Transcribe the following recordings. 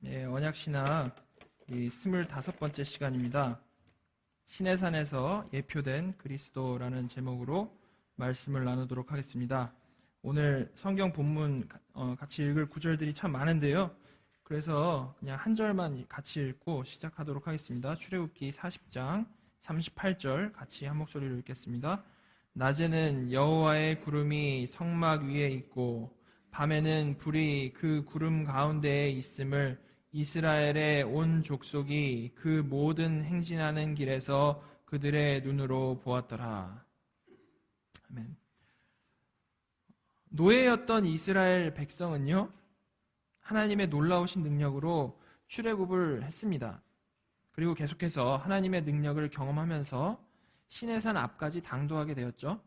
언약신학 이 25번째 시간입니다. 시내산에서 예표된 그리스도라는 제목으로 말씀을 나누도록 하겠습니다. 오늘 성경 본문 같이 읽을 구절들이 참 많은데요. 그래서 그냥 한 절만 같이 읽고 시작하도록 하겠습니다. 출애굽기 40장 38절 같이 한 목소리로 읽겠습니다. 낮에는 여호와의 구름이 성막 위에 있고 밤에는 불이 그 구름 가운데에 있음을 이스라엘의 온 족속이 그 모든 행진하는 길에서 그들의 눈으로 보았더라. 아멘. 노예였던 이스라엘 백성은요, 하나님의 놀라우신 능력으로 출애굽을 했습니다. 그리고 계속해서 하나님의 능력을 경험하면서 시내산 앞까지 당도하게 되었죠.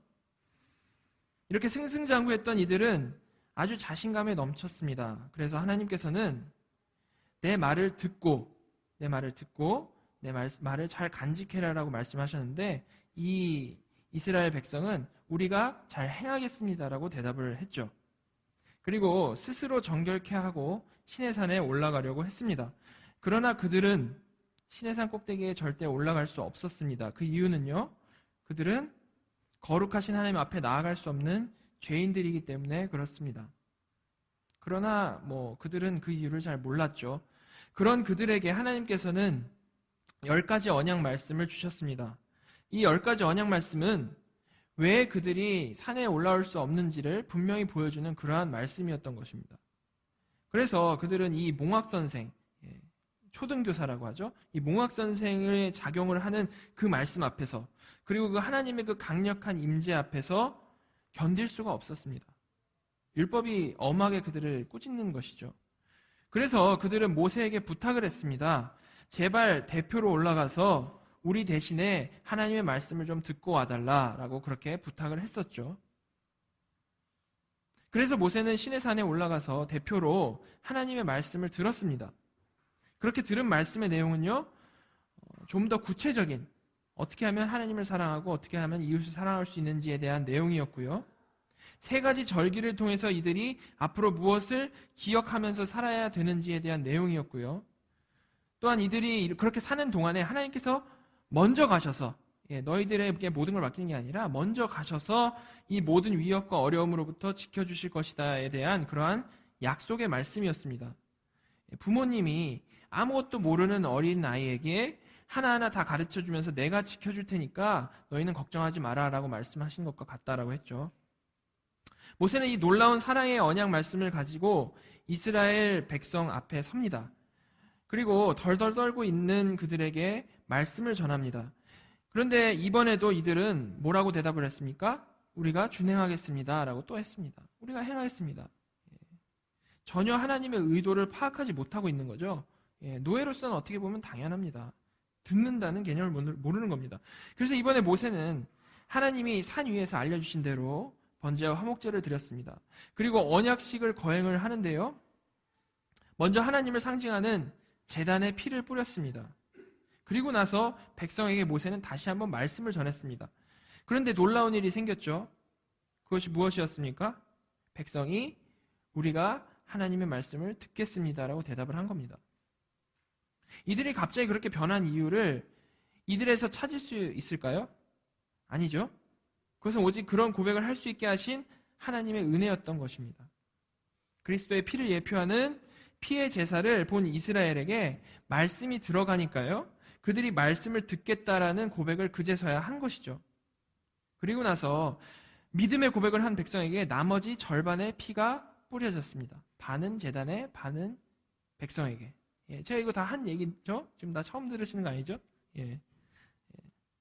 이렇게 승승장구했던 이들은 아주 자신감에 넘쳤습니다. 그래서 하나님께서는 내 말을 듣고 내 말을 잘 간직해라라고 말씀하셨는데, 이 이스라엘 백성은 우리가 잘 행하겠습니다라고 대답을 했죠. 그리고 스스로 정결케 하고 시내산에 올라가려고 했습니다. 그러나 그들은 시내산 꼭대기에 절대 올라갈 수 없었습니다. 그 이유는요, 그들은 거룩하신 하나님 앞에 나아갈 수 없는 죄인들이기 때문에 그렇습니다. 그러나 그들은 그 이유를 잘 몰랐죠. 그런 그들에게 하나님께서는 10가지 언약 말씀을 주셨습니다. 이 10가지 언약 말씀은 왜 그들이 산에 올라올 수 없는지를 분명히 보여주는 그러한 말씀이었던 것입니다. 그래서 그들은 이 몽학선생, 초등교사라고 하죠. 이 몽학선생의 작용을 하는 그 말씀 앞에서, 그리고 그 하나님의 그 강력한 임재 앞에서 견딜 수가 없었습니다. 율법이 엄하게 그들을 꾸짖는 것이죠. 그래서 그들은 모세에게 부탁을 했습니다. 제발 대표로 올라가서 우리 대신에 하나님의 말씀을 좀 듣고 와달라라고 그렇게 부탁을 했었죠. 그래서 모세는 시내산에 올라가서 대표로 하나님의 말씀을 들었습니다. 그렇게 들은 말씀의 내용은요, 좀 더 구체적인, 어떻게 하면 하나님을 사랑하고 어떻게 하면 이웃을 사랑할 수 있는지에 대한 내용이었고요. 3가지 절기를 통해서 이들이 앞으로 무엇을 기억하면서 살아야 되는지에 대한 내용이었고요. 또한 이들이 그렇게 사는 동안에 하나님께서 먼저 가셔서, 너희들에게 모든 걸 맡기는 게 아니라 먼저 가셔서 이 모든 위협과 어려움으로부터 지켜주실 것이다에 대한 그러한 약속의 말씀이었습니다. 부모님이 아무것도 모르는 어린 아이에게 하나하나 다 가르쳐주면서 내가 지켜줄 테니까 너희는 걱정하지 마라 라고 말씀하신 것과 같다라고 했죠. 모세는 이 놀라운 사랑의 언약 말씀을 가지고 이스라엘 백성 앞에 섭니다. 그리고 덜덜 떨고 있는 그들에게 말씀을 전합니다. 그런데 이번에도 이들은 뭐라고 대답을 했습니까? 우리가 준행하겠습니다 라고 또 했습니다. 우리가 행하겠습니다. 전혀 하나님의 의도를 파악하지 못하고 있는 거죠. 노예로서는 어떻게 보면 당연합니다. 듣는다는 개념을 모르는 겁니다. 그래서 이번에 모세는 하나님이 산 위에서 알려주신 대로 번제와 화목제를 드렸습니다. 그리고 언약식을 거행을 하는데요, 먼저 하나님을 상징하는 제단에 피를 뿌렸습니다. 그리고 나서 백성에게 모세는 다시 한번 말씀을 전했습니다. 그런데 놀라운 일이 생겼죠. 그것이 무엇이었습니까? 백성이 우리가 하나님의 말씀을 듣겠습니다라고 대답을 한 겁니다. 이들이 갑자기 그렇게 변한 이유를 이들에서 찾을 수 있을까요? 아니죠. 그것은 오직 그런 고백을 할 수 있게 하신 하나님의 은혜였던 것입니다. 그리스도의 피를 예표하는 피의 제사를 본 이스라엘에게 말씀이 들어가니까요, 그들이 말씀을 듣겠다라는 고백을 그제서야 한 것이죠. 그리고 나서 믿음의 고백을 한 백성에게 나머지 절반의 피가 뿌려졌습니다. 반은 제단에, 반은 백성에게. 제가 이거 다 한 얘기죠? 지금 다 처음 들으시는 거 아니죠?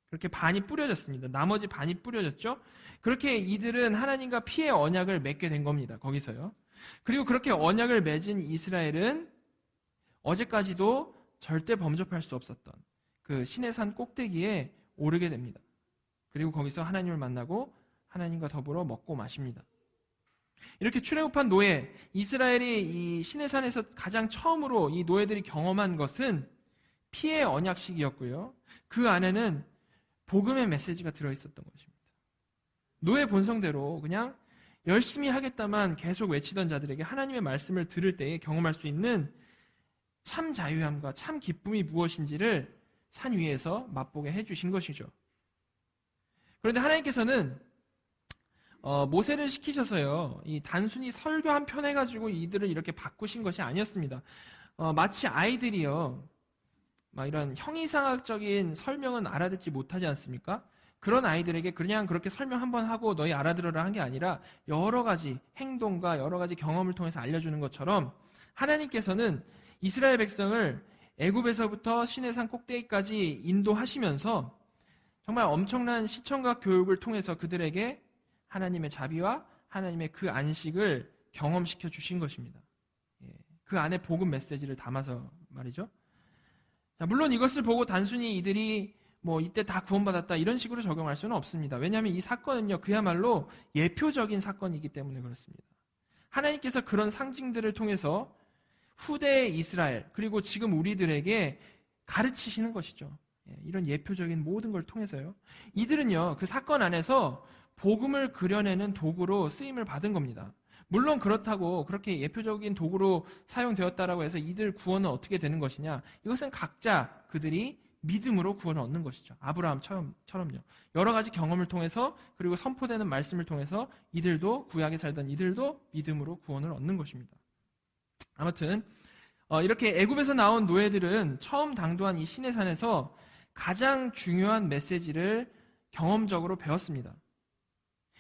그렇게 반이 뿌려졌습니다. 나머지 반이 뿌려졌죠? 그렇게 이들은 하나님과 피의 언약을 맺게 된 겁니다. 거기서요. 그리고 그렇게 언약을 맺은 이스라엘은 어제까지도 절대 범접할 수 없었던 그 시내산 꼭대기에 오르게 됩니다. 그리고 거기서 하나님을 만나고 하나님과 더불어 먹고 마십니다. 이렇게 출애굽한 노예, 이스라엘이 이 시내산에서 가장 처음으로 이 노예들이 경험한 것은 피의 언약식이었고요. 그 안에는 복음의 메시지가 들어있었던 것입니다. 노예 본성대로 그냥 열심히 하겠다만 계속 외치던 자들에게 하나님의 말씀을 들을 때에 경험할 수 있는 참 자유함과 참 기쁨이 무엇인지를 산 위에서 맛보게 해주신 것이죠. 그런데 하나님께서는 모세를 시키셔서요, 이 단순히 설교 한 편 해가지고 이들을 이렇게 바꾸신 것이 아니었습니다. 마치 아이들이요, 막 이런 형이상학적인 설명은 알아듣지 못하지 않습니까? 그런 아이들에게 그냥 그렇게 설명 한번 하고 너희 알아들어라 한 게 아니라 여러 가지 행동과 여러 가지 경험을 통해서 알려주는 것처럼 하나님께서는 이스라엘 백성을 애굽에서부터 시내산 꼭대기까지 인도하시면서 정말 엄청난 시청각 교육을 통해서 그들에게 하나님의 자비와 하나님의 그 안식을 경험시켜 주신 것입니다. 그 안에 복음 메시지를 담아서 말이죠. 자, 물론 이것을 보고 단순히 이들이 이때 다 구원받았다 이런 식으로 적용할 수는 없습니다. 왜냐하면 이 사건은요, 그야말로 예표적인 사건이기 때문에 그렇습니다. 하나님께서 그런 상징들을 통해서 후대의 이스라엘 그리고 지금 우리들에게 가르치시는 것이죠. 이런 예표적인 모든 걸 통해서요. 이들은요, 그 사건 안에서 복음을 그려내는 도구로 쓰임을 받은 겁니다. 물론 그렇다고 그렇게 예표적인 도구로 사용되었다라고 해서 이들 구원은 어떻게 되는 것이냐? 이것은 각자 그들이 믿음으로 구원을 얻는 것이죠. 아브라함처럼요. 여러 가지 경험을 통해서 그리고 선포되는 말씀을 통해서 이들도 구약에 살던 이들도 믿음으로 구원을 얻는 것입니다. 아무튼 이렇게 애굽에서 나온 노예들은 처음 당도한 이 시내산에서 가장 중요한 메시지를 경험적으로 배웠습니다.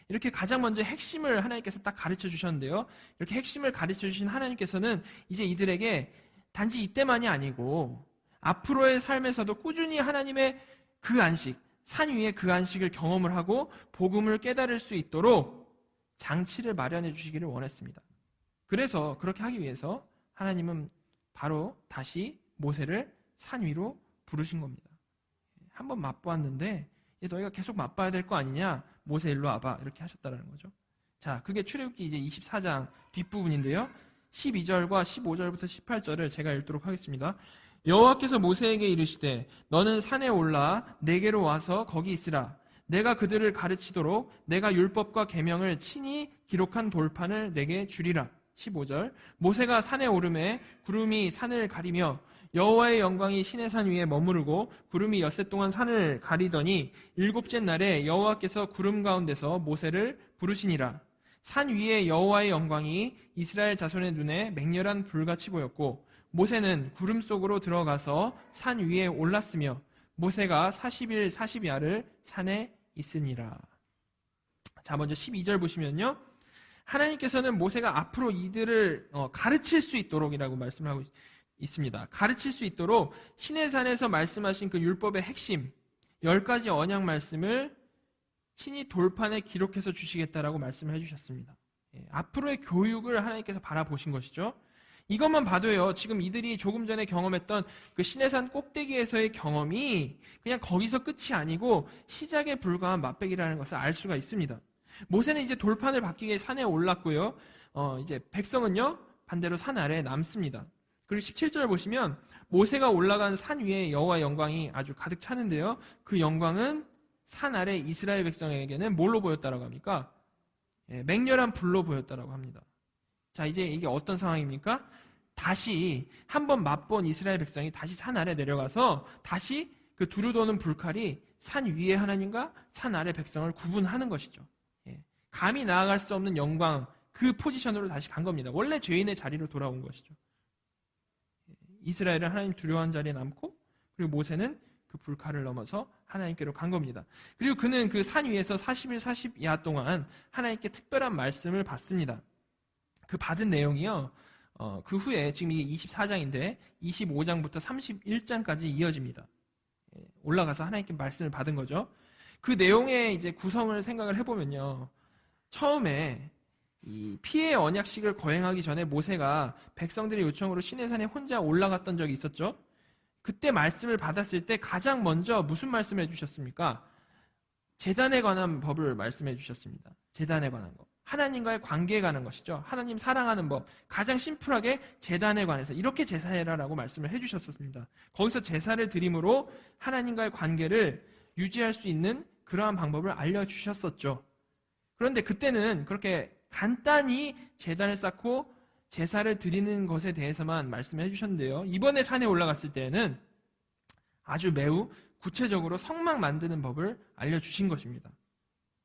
이렇게 가장 먼저 핵심을 하나님께서 딱 가르쳐 주셨는데요. 이렇게 핵심을 가르쳐 주신 하나님께서는 이제 이들에게 단지 이때만이 아니고 앞으로의 삶에서도 꾸준히 하나님의 그 안식, 산 위에 그 안식을 경험을 하고 복음을 깨달을 수 있도록 장치를 마련해 주시기를 원했습니다. 그래서 그렇게 하기 위해서 하나님은 바로 다시 모세를 산 위로 부르신 겁니다. 한번 맛보았는데 이제 너희가 계속 맛봐야 될 거 아니냐? 모세 일로 와봐. 이렇게 하셨다는 거죠. 자, 그게 출애굽기 이제 24장 뒷부분인데요. 12절과 15절부터 18절을 제가 읽도록 하겠습니다. 여호와께서 모세에게 이르시되 너는 산에 올라 내게로 와서 거기 있으라. 내가 그들을 가르치도록 내가 율법과 계명을 친히 기록한 돌판을 내게 주리라. 15절 모세가 산에 오르매 구름이 산을 가리며 여호와의 영광이 시내산 위에 머무르고 구름이 엿새 동안 산을 가리더니 일곱째 날에 여호와께서 구름 가운데서 모세를 부르시니라. 산 위에 여호와의 영광이 이스라엘 자손의 눈에 맹렬한 불같이 보였고 모세는 구름 속으로 들어가서 산 위에 올랐으며 모세가 40일 40야를 산에 있으니라. 자, 먼저 12절 보시면요. 하나님께서는 모세가 앞으로 이들을 가르칠 수 있도록이라고 말씀을 하고 있습니다. 가르칠 수 있도록 시내산에서 말씀하신 그 율법의 핵심 10가지 언약 말씀을 친히 돌판에 기록해서 주시겠다라고 말씀을 해주셨습니다. 앞으로의 교육을 하나님께서 바라보신 것이죠. 이것만 봐도요, 지금 이들이 조금 전에 경험했던 그 시내산 꼭대기에서의 경험이 그냥 거기서 끝이 아니고 시작에 불과한 맛배기라는 것을 알 수가 있습니다. 모세는 이제 돌판을 받기 위해 산에 올랐고요. 이제 백성은요, 반대로 산 아래에 남습니다. 그리고 17절 보시면 모세가 올라간 산 위에 여호와의 영광이 아주 가득 차는데요. 그 영광은 산 아래 이스라엘 백성에게는 뭘로 보였다라고 합니까? 맹렬한 불로 보였다라고 합니다. 자, 이제 이게 어떤 상황입니까? 다시 한번 맛본 이스라엘 백성이 다시 산 아래 내려가서 다시 그 두루 도는 불칼이 산 위에 하나님과 산 아래 백성을 구분하는 것이죠. 감히 나아갈 수 없는 영광, 그 포지션으로 다시 간 겁니다. 원래 죄인의 자리로 돌아온 것이죠. 이스라엘은 하나님 두려워하는 자리에 남고, 그리고 모세는 그 불칼을 넘어서 하나님께로 간 겁니다. 그리고 그는 그 산 위에서 40일 40야 동안 하나님께 특별한 말씀을 받습니다. 그 받은 내용이요, 그 후에 지금 이게 24장인데 25장부터 31장까지 이어집니다. 올라가서 하나님께 말씀을 받은 거죠. 그 내용의 이제 구성을 생각을 해보면요, 처음에 이 피해 언약식을 거행하기 전에 모세가 백성들의 요청으로 시내산에 혼자 올라갔던 적이 있었죠. 그때 말씀을 받았을 때 가장 먼저 무슨 말씀을 해주셨습니까? 제단에 관한 법을 말씀해 주셨습니다. 제단에 관한 것. 하나님과의 관계에 관한 것이죠. 하나님 사랑하는 법. 가장 심플하게 제단에 관해서 이렇게 제사해라라고 말씀을 해주셨습니다. 거기서 제사를 드림으로 하나님과의 관계를 유지할 수 있는 그러한 방법을 알려주셨었죠. 그런데 그때는 그렇게 간단히 제단을 쌓고 제사를 드리는 것에 대해서만 말씀해 주셨는데요. 이번에 산에 올라갔을 때는 아주 매우 구체적으로 성막 만드는 법을 알려주신 것입니다.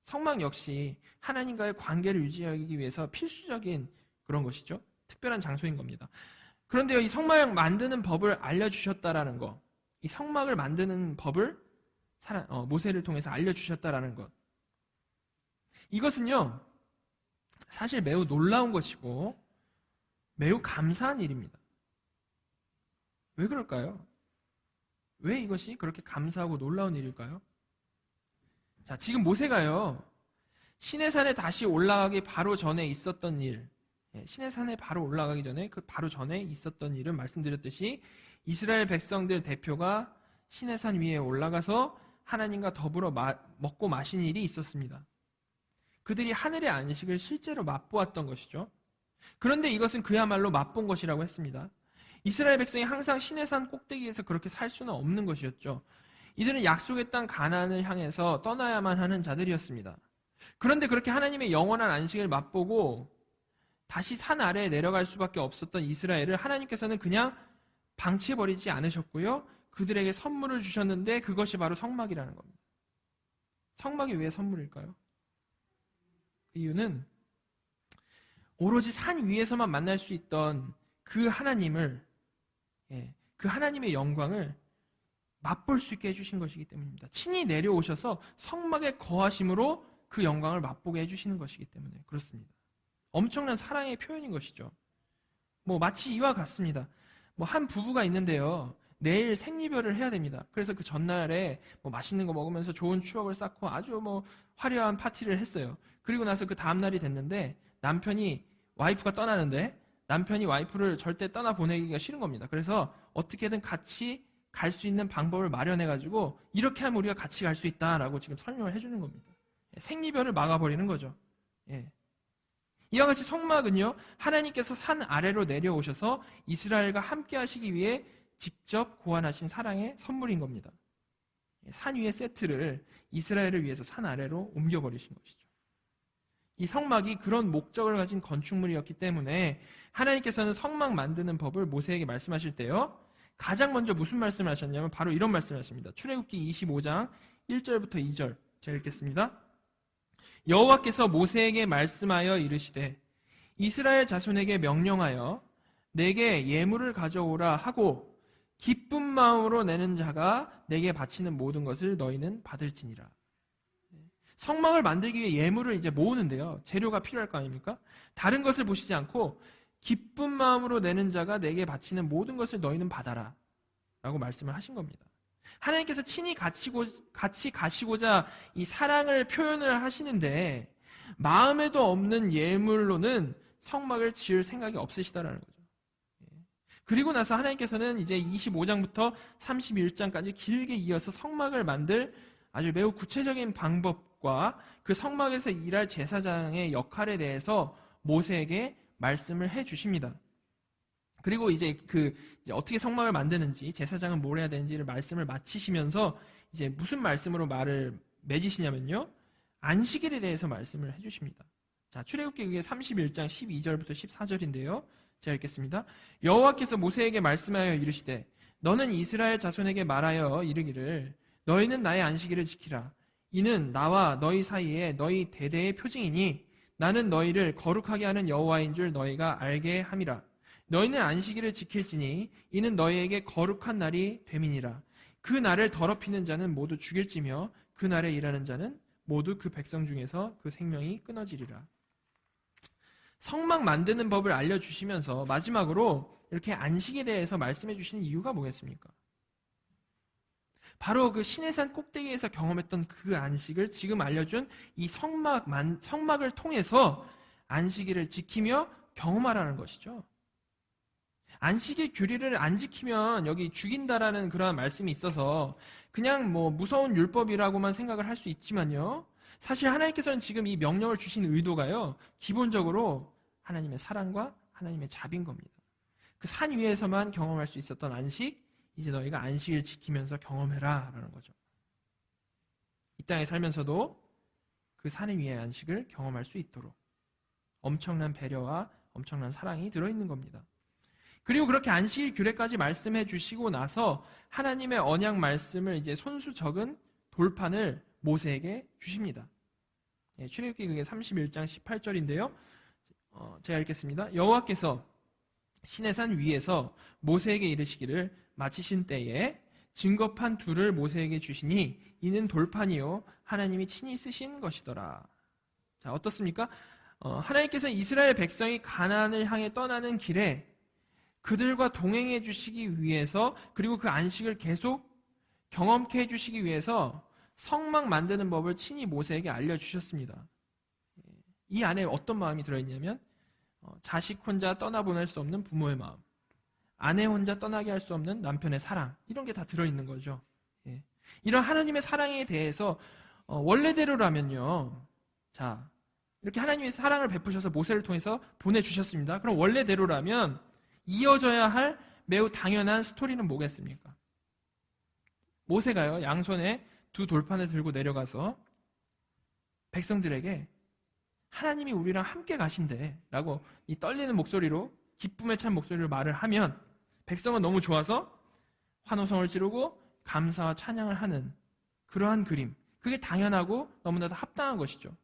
성막 역시 하나님과의 관계를 유지하기 위해서 필수적인 그런 것이죠. 특별한 장소인 겁니다. 그런데요, 이 성막 만드는 법을 알려주셨다라는 것, 이 성막을 만드는 법을 모세를 통해서 알려주셨다라는 것, 이것은요 사실 매우 놀라운 것이고 매우 감사한 일입니다. 왜 그럴까요? 왜 이것이 그렇게 감사하고 놀라운 일일까요? 자, 지금 모세가요 시내산에 다시 올라가기 바로 전에 있었던 일, 시내산에 바로 올라가기 전에 그 바로 전에 있었던 일은 말씀드렸듯이 이스라엘 백성들 대표가 시내산 위에 올라가서 하나님과 더불어 먹고 마신 일이 있었습니다. 그들이 하늘의 안식을 실제로 맛보았던 것이죠. 그런데 이것은 그야말로 맛본 것이라고 했습니다. 이스라엘 백성이 항상 시내산 꼭대기에서 그렇게 살 수는 없는 것이었죠. 이들은 약속의 땅 가나안을 향해서 떠나야만 하는 자들이었습니다. 그런데 그렇게 하나님의 영원한 안식을 맛보고 다시 산 아래에 내려갈 수밖에 없었던 이스라엘을 하나님께서는 그냥 방치해버리지 않으셨고요. 그들에게 선물을 주셨는데 그것이 바로 성막이라는 겁니다. 성막이 왜 선물일까요? 그 이유는 오로지 산 위에서만 만날 수 있던 그 하나님을, 그 하나님의 영광을 맛볼 수 있게 해주신 것이기 때문입니다. 친히 내려오셔서 성막에 거하심으로 그 영광을 맛보게 해주시는 것이기 때문에 그렇습니다. 엄청난 사랑의 표현인 것이죠. 마치 이와 같습니다. 한 부부가 있는데요. 내일 생리별을 해야 됩니다. 그래서 그 전날에 맛있는 거 먹으면서 좋은 추억을 쌓고 아주 화려한 파티를 했어요. 그리고 나서 그 다음날이 됐는데 와이프가 떠나는데 남편이 와이프를 절대 떠나보내기가 싫은 겁니다. 그래서 어떻게든 같이 갈 수 있는 방법을 마련해가지고 이렇게 하면 우리가 같이 갈 수 있다라고 지금 설명을 해주는 겁니다. 생리별을 막아버리는 거죠. 이와 같이 성막은요, 하나님께서 산 아래로 내려오셔서 이스라엘과 함께 하시기 위해 직접 고안하신 사랑의 선물인 겁니다. 산 위의 세트를 이스라엘을 위해서 산 아래로 옮겨버리신 것이죠. 이 성막이 그런 목적을 가진 건축물이었기 때문에 하나님께서는 성막 만드는 법을 모세에게 말씀하실 때요, 가장 먼저 무슨 말씀을 하셨냐면 바로 이런 말씀을 하십니다. 출애굽기 25장 1절부터 2절 제가 읽겠습니다. 여호와께서 모세에게 말씀하여 이르시되 이스라엘 자손에게 명령하여 내게 예물을 가져오라 하고 기쁜 마음으로 내는 자가 내게 바치는 모든 것을 너희는 받을지니라. 성막을 만들기 위해 예물을 이제 모으는데요. 재료가 필요할 거 아닙니까? 다른 것을 보시지 않고 기쁜 마음으로 내는 자가 내게 바치는 모든 것을 너희는 받아라 라고 말씀을 하신 겁니다. 하나님께서 친히 같이 가시고자 이 사랑을 표현을 하시는데 마음에도 없는 예물로는 성막을 지을 생각이 없으시다라는 거죠. 그리고 나서 하나님께서는 이제 25장부터 31장까지 길게 이어서 성막을 만들 아주 매우 구체적인 방법과 그 성막에서 일할 제사장의 역할에 대해서 모세에게 말씀을 해 주십니다. 그리고 이제 어떻게 성막을 만드는지, 제사장은 뭘 해야 되는지를 말씀을 마치시면서 이제 무슨 말씀으로 말을 맺으시냐면요, 안식일에 대해서 말씀을 해주십니다. 자, 출애굽기 그게 31장 12절부터 14절인데요. 제가 읽겠습니다. 여호와께서 모세에게 말씀하여 이르시되 너는 이스라엘 자손에게 말하여 이르기를 너희는 나의 안식일을 지키라. 이는 나와 너희 사이에 너희 대대의 표징이니 나는 너희를 거룩하게 하는 여호와인 줄 너희가 알게 함이라. 너희는 안식일을 지킬지니 이는 너희에게 거룩한 날이 됨이니라. 그 날을 더럽히는 자는 모두 죽일지며 그 날에 일하는 자는 모두 그 백성 중에서 그 생명이 끊어지리라. 성막 만드는 법을 알려주시면서 마지막으로 이렇게 안식에 대해서 말씀해 주시는 이유가 뭐겠습니까? 바로 그 시내산 꼭대기에서 경험했던 그 안식을 지금 알려준 이 성막을 통해서 안식일을 지키며 경험하라는 것이죠. 안식일 규례를 안 지키면 여기 죽인다라는 그러한 말씀이 있어서 그냥 무서운 율법이라고만 생각을 할 수 있지만요. 사실 하나님께서는 지금 이 명령을 주신 의도가요. 기본적으로 하나님의 사랑과 하나님의 자비인 겁니다. 그 산 위에서만 경험할 수 있었던 안식, 이제 너희가 안식일 지키면서 경험해라 라는 거죠. 이 땅에 살면서도 그 산 위의 안식을 경험할 수 있도록 엄청난 배려와 엄청난 사랑이 들어있는 겁니다. 그리고 그렇게 안식일 규례까지 말씀해 주시고 나서 하나님의 언약 말씀을 이제 손수 적은 돌판을 모세에게 주십니다. 출애굽기 그게 31장 18절인데요. 제가 읽겠습니다. 여호와께서 시내산 위에서 모세에게 이르시기를 마치신 때에 증거판 둘을 모세에게 주시니 이는 돌판이요 하나님이 친히 쓰신 것이더라. 자, 어떻습니까? 하나님께서 이스라엘 백성이 가나안을 향해 떠나는 길에 그들과 동행해 주시기 위해서, 그리고 그 안식을 계속 경험케 해 주시기 위해서 성막 만드는 법을 친히 모세에게 알려주셨습니다. 이 안에 어떤 마음이 들어있냐면 자식 혼자 떠나보낼 수 없는 부모의 마음, 아내 혼자 떠나게 할 수 없는 남편의 사랑, 이런 게 다 들어있는 거죠. 이런 하나님의 사랑에 대해서 원래대로라면요, 자, 이렇게 하나님의 사랑을 베푸셔서 모세를 통해서 보내주셨습니다. 그럼 원래대로라면 이어져야 할 매우 당연한 스토리는 뭐겠습니까? 모세가요, 양손에 두 돌판을 들고 내려가서 백성들에게 하나님이 우리랑 함께 가신대 라고 이 떨리는 목소리로, 기쁨에 찬 목소리로 말을 하면 백성은 너무 좋아서 환호성을 지르고 감사와 찬양을 하는 그러한 그림, 그게 당연하고 너무나도 합당한 것이죠.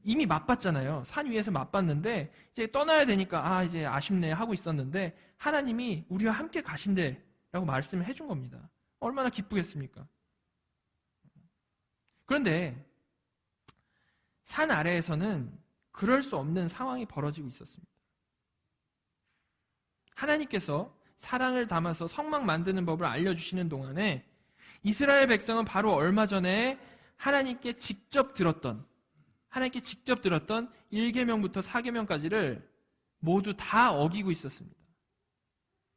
이미 맛봤잖아요. 산 위에서 맛봤는데 이제 떠나야 되니까 이제 아쉽네 하고 있었는데 하나님이 우리와 함께 가신대 라고 말씀을 해준 겁니다. 얼마나 기쁘겠습니까? 그런데 산 아래에서는 그럴 수 없는 상황이 벌어지고 있었습니다. 하나님께서 사랑을 담아서 성막 만드는 법을 알려주시는 동안에 이스라엘 백성은 바로 얼마 전에 하나님께 직접 들었던 1계명부터 4계명까지를 모두 다 어기고 있었습니다.